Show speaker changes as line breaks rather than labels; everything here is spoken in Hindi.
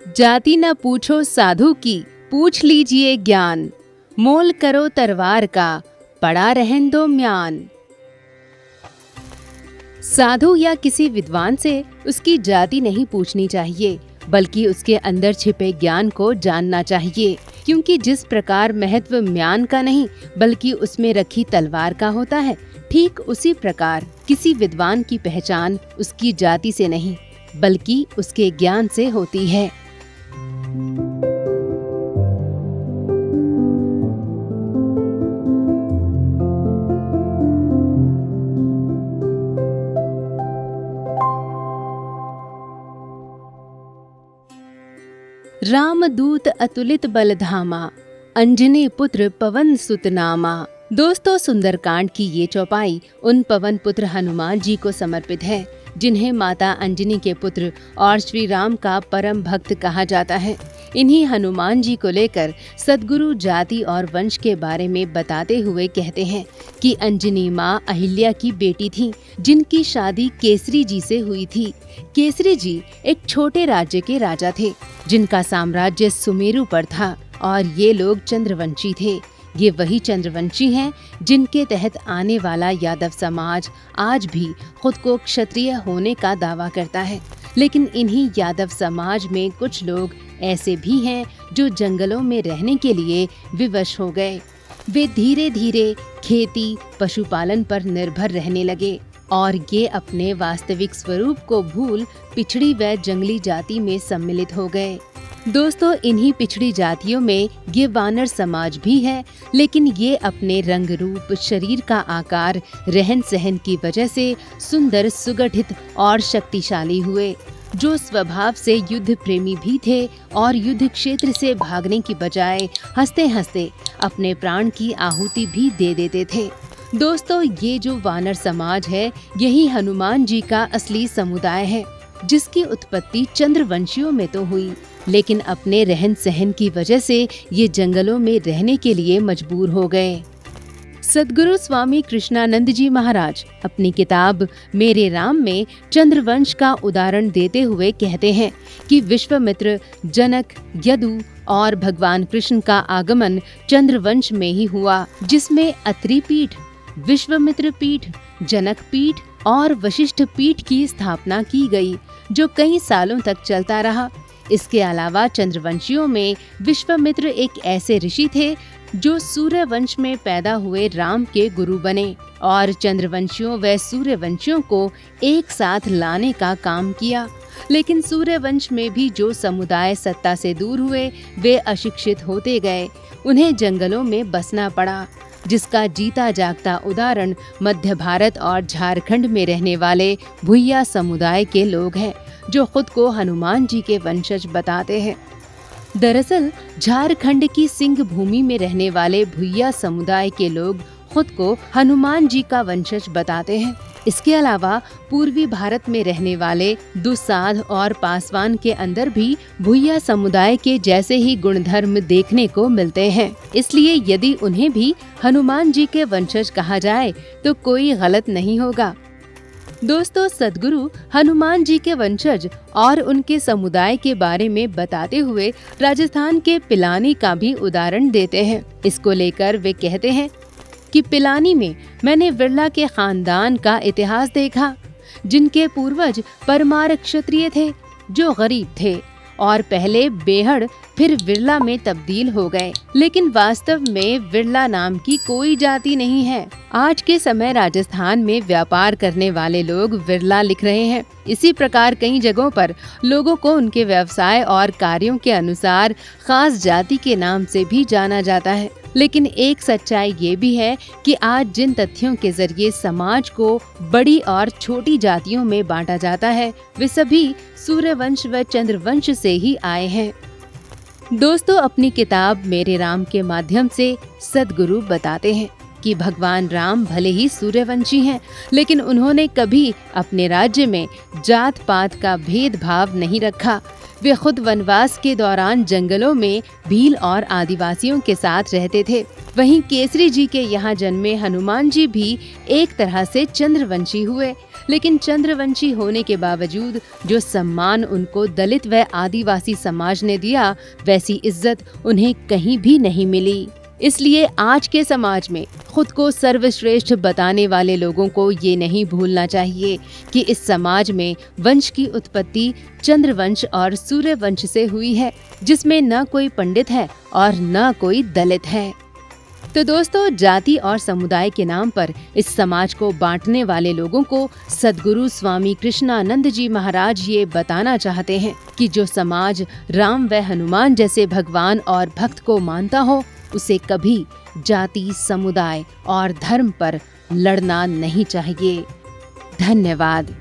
जाति न पूछो साधु की, पूछ लीजिए ज्ञान। मोल करो तलवार का, पड़ा रहन दो म्यान। साधु या किसी विद्वान से उसकी जाति नहीं पूछनी चाहिए, बल्कि उसके अंदर छिपे ज्ञान को जानना चाहिए, क्योंकि जिस प्रकार महत्व म्यान का नहीं बल्कि उसमें रखी तलवार का होता है, ठीक उसी प्रकार किसी विद्वान की पहचान उसकी जाति से नहीं बल्कि उसके ज्ञान से होती है। रामदूत अतुलित बलधामा, अंजनी पुत्र पवन सुत नामा। दोस्तों, सुंदरकांड की ये चौपाई उन पवन पुत्र हनुमान जी को समर्पित है, जिन्हें माता अंजनी के पुत्र और श्री राम का परम भक्त कहा जाता है। इन्हीं हनुमान जी को लेकर सद्गुरु जाति और वंश के बारे में बताते हुए कहते हैं कि अंजनी माँ अहिल्या की बेटी थी, जिनकी शादी केसरी जी से हुई थी। केसरी जी एक छोटे राज्य के राजा थे, जिनका साम्राज्य सुमेरु पर था, और ये लोग चंद्रवंशी थे। ये वही चंद्रवंशी हैं जिनके तहत आने वाला यादव समाज आज भी खुद को क्षत्रिय होने का दावा करता है। लेकिन इन्हीं यादव समाज में कुछ लोग ऐसे भी हैं जो जंगलों में रहने के लिए विवश हो गए। वे धीरे धीरे खेती पशुपालन पर निर्भर रहने लगे और ये अपने वास्तविक स्वरूप को भूल पिछड़ी व जंगली जाति में सम्मिलित हो गए। दोस्तों, इन्हीं पिछड़ी जातियों में ये वानर समाज भी है, लेकिन ये अपने रंग रूप, शरीर का आकार, रहन सहन की वजह से सुंदर, सुगठित और शक्तिशाली हुए, जो स्वभाव से युद्ध प्रेमी भी थे और युद्ध क्षेत्र से भागने की बजाय हंसते हंसते अपने प्राण की आहुति भी दे देते थे। दोस्तों, ये जो वानर समाज है, यही हनुमान जी का असली समुदाय है, जिसकी उत्पत्ति चंद्रवंशियों में तो हुई, लेकिन अपने रहन सहन की वजह से ये जंगलों में रहने के लिए मजबूर हो गए। सद्गुरु स्वामी कृष्णानंद जी महाराज अपनी किताब मेरे राम में चंद्रवंश का उदाहरण देते हुए कहते हैं कि विश्वामित्र, जनक, यदु और भगवान कृष्ण का आगमन चंद्रवंश में ही हुआ, जिसमें अत्रि पीठ, विश्वामित्र पीठ, जनक पीठ और वशिष्ठ पीठ की स्थापना की गई, जो कई सालों तक चलता रहा। इसके अलावा चंद्रवंशियों में विश्वामित्र एक ऐसे ऋषि थे जो सूर्यवंश में पैदा हुए राम के गुरु बने और चंद्रवंशियों व सूर्यवंशियों को एक साथ लाने का काम किया। लेकिन सूर्यवंश में भी जो समुदाय सत्ता से दूर हुए, वे अशिक्षित होते गए, उन्हें जंगलों में बसना पड़ा, जिसका जीता जागता उदाहरण मध्य भारत और झारखंड में रहने वाले भुइया समुदाय के लोग हैं, जो खुद को हनुमान जी के वंशज बताते हैं। दरअसल झारखंड की सिंह भूमि में रहने वाले भुइया समुदाय के लोग खुद को हनुमान जी का वंशज बताते हैं। इसके अलावा पूर्वी भारत में रहने वाले दुसाध और पासवान के अंदर भी भुइया समुदाय के जैसे ही गुणधर्म देखने को मिलते हैं। इसलिए यदि उन्हें भी हनुमान जी के वंशज कहा जाए तो कोई गलत नहीं होगा। दोस्तों, सद्गुरु हनुमान जी के वंशज और उनके समुदाय के बारे में बताते हुए राजस्थान के पिलानी का भी उदाहरण देते हैं। इसको लेकर वे कहते हैं कि पिलानी में मैंने विरला के खानदान का इतिहास देखा, जिनके पूर्वज परमार क्षत्रिय थे, जो गरीब थे और पहले बेहड़ फिर विरला में तब्दील हो गए। लेकिन वास्तव में विरला नाम की कोई जाति नहीं है। आज के समय राजस्थान में व्यापार करने वाले लोग विरला लिख रहे हैं। इसी प्रकार कई जगहों पर लोगों को उनके व्यवसाय और कार्यों के अनुसार खास जाति के नाम से भी जाना जाता है। लेकिन एक सच्चाई ये भी है कि आज जिन तथ्यों के जरिए समाज को बड़ी और छोटी जातियों में बांटा जाता है, वे सभी सूर्यवंश व चंद्रवंश से ही आए हैं। दोस्तों, अपनी किताब मेरे राम के माध्यम से सद्गुरु बताते हैं कि भगवान राम भले ही सूर्यवंशी हैं, लेकिन उन्होंने कभी अपने राज्य में जात पात का भेदभाव नहीं रखा। वे खुद वनवास के दौरान जंगलों में भील और आदिवासियों के साथ रहते थे। वहीं केसरी जी के यहाँ जन्मे हनुमान जी भी एक तरह से चंद्रवंशी हुए, लेकिन चंद्रवंशी होने के बावजूद जो सम्मान उनको दलित व आदिवासी समाज ने दिया, वैसी इज्जत उन्हें कहीं भी नहीं मिली। इसलिए आज के समाज में खुद को सर्वश्रेष्ठ बताने वाले लोगों को ये नहीं भूलना चाहिए कि इस समाज में वंश की उत्पत्ति चंद्रवंश और सूर्यवंश से हुई है, जिसमें न कोई पंडित है और न कोई दलित है। तो दोस्तों, जाति और समुदाय के नाम पर इस समाज को बांटने वाले लोगों को सद्गुरु स्वामी कृष्णानंद जी महाराज ये बताना चाहते हैं कि जो समाज राम व हनुमान जैसे भगवान और भक्त को मानता हो, उसे कभी जाति, समुदाय और धर्म पर लड़ना नहीं चाहिए। धन्यवाद।